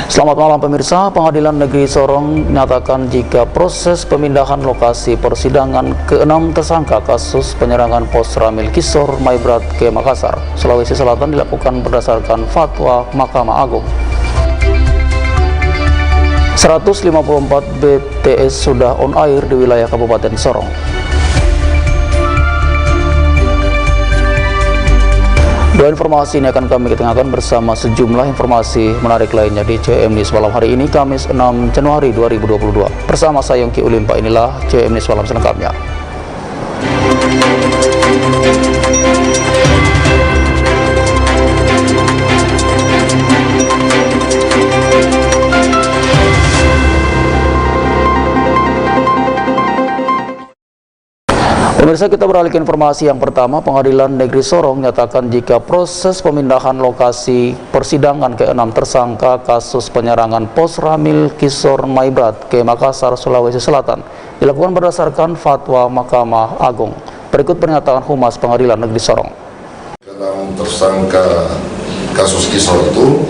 Selamat malam pemirsa, Pengadilan Negeri Sorong menyatakan jika proses pemindahan lokasi persidangan ke-6 tersangka kasus penyerangan pos Ramil Kisor Maibrat ke Makassar, Sulawesi Selatan dilakukan berdasarkan fatwa Mahkamah Agung. 154 BTS sudah on air di wilayah Kabupaten Sorong. Dua informasi ini akan kami ketengahkan bersama sejumlah informasi menarik lainnya di CM News malam hari ini, Kamis 6 Januari 2022. Bersama saya Yongki Ulimpa, inilah CM News malam selengkapnya. Pemirsa, kita beralih ke informasi yang pertama. Pengadilan Negeri Sorong menyatakan jika proses pemindahan lokasi persidangan ke-6 tersangka kasus penyerangan pos Ramil Kisor Maibrat ke Makassar, Sulawesi Selatan dilakukan berdasarkan fatwa Mahkamah Agung. Berikut pernyataan Humas Pengadilan Negeri Sorong. Dalam tersangka kasus Kisor itu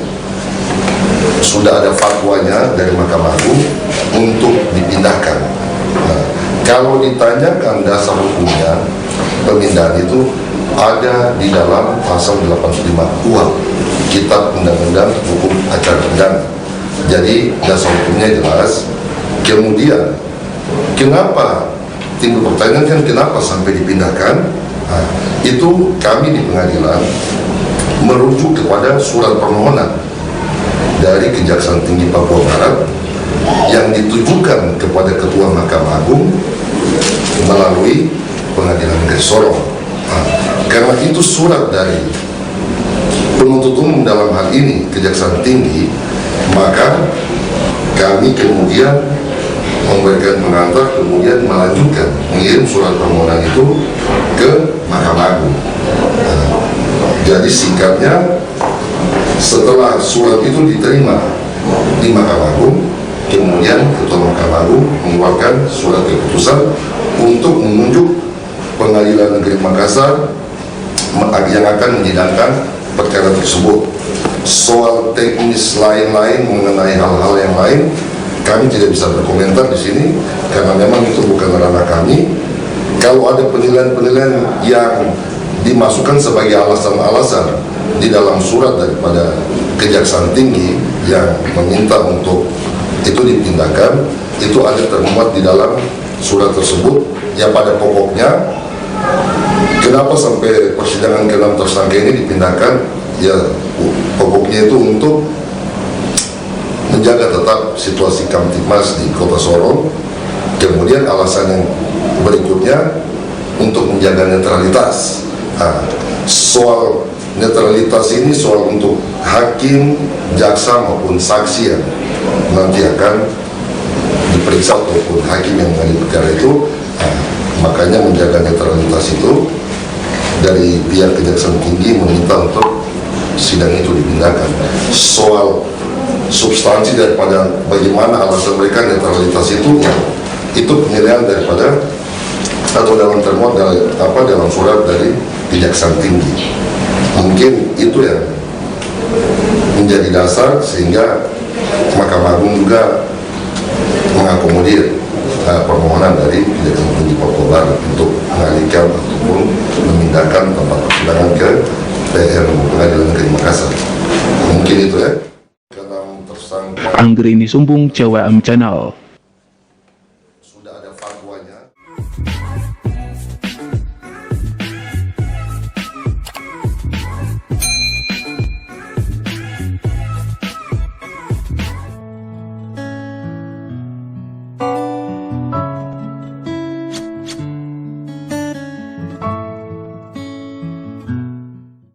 sudah ada fatwanya dari Mahkamah Agung untuk dipindahkan. Kalau ditanyakan dasar hukumnya, pemindahan itu ada di dalam pasal 85 KUHP, Kitab Undang-Undang Hukum Acara Pidana. Jadi dasar hukumnya jelas. Kemudian kenapa timbul pertanyaan, kan kenapa sampai dipindahkan? Itu kami di pengadilan merujuk kepada surat permohonan dari Kejaksaan Tinggi Papua Barat yang ditujukan kepada Ketua Mahkamah Agung melalui Pengadilan Negeri Sorong. Karena itu surat dari penuntut umum dalam hal ini Kejaksaan Tinggi, maka kami kemudian memberikan pengantar, kemudian melanjutkan mengirim surat permohonan itu ke Mahkamah Agung. Jadi singkatnya, setelah surat itu diterima di Mahkamah Agung, kemudian Ketua Mahkamah Agung mengeluarkan surat keputusan untuk menunjuk Pengadilan Negeri Makassar yang akan menyidangkan perkara tersebut. Soal teknis lain-lain mengenai hal-hal yang lain, kami tidak bisa berkomentar di sini karena memang itu bukan ranah kami. Kalau ada penilaian-penilaian yang dimasukkan sebagai alasan-alasan di dalam surat daripada Kejaksaan Tinggi yang meminta untuk itu dipindahkan, itu ada termuat di dalam surat tersebut. Ya pada pokoknya, kenapa sampai persidangan ke-6 tersangka ini dipindahkan? Ya pokoknya itu untuk menjaga tetap situasi Kamtipmas di Kota Sorong. Kemudian alasan yang berikutnya untuk menjaga netralitas. Soal netralitas ini soal untuk hakim, jaksa maupun saksi yang nanti akan diperiksa ataupun hakim yang mengadili perkara itu. Makanya menjaga netralitas itu, dari pihak Kejaksaan Tinggi meminta untuk sidang itu dipindahkan. Soal substansi daripada bagaimana alasan mereka netralitas itu, ya, itu penilaian daripada atau dalam termuat dalam surat dari Kejaksaan Tinggi. Mungkin itu yang menjadi dasar sehingga Mahkamah Agung juga mengakomodir permohonan dari Kejaksaan Tinggi Papua Barat untuk mengalihkan ataupun memindahkan tempat persidangan ke Pengadilan Negeri Makassar. Mungkin itu ya. Anggrini Sumbung, CWM Channel. Sudah ada fatwanya.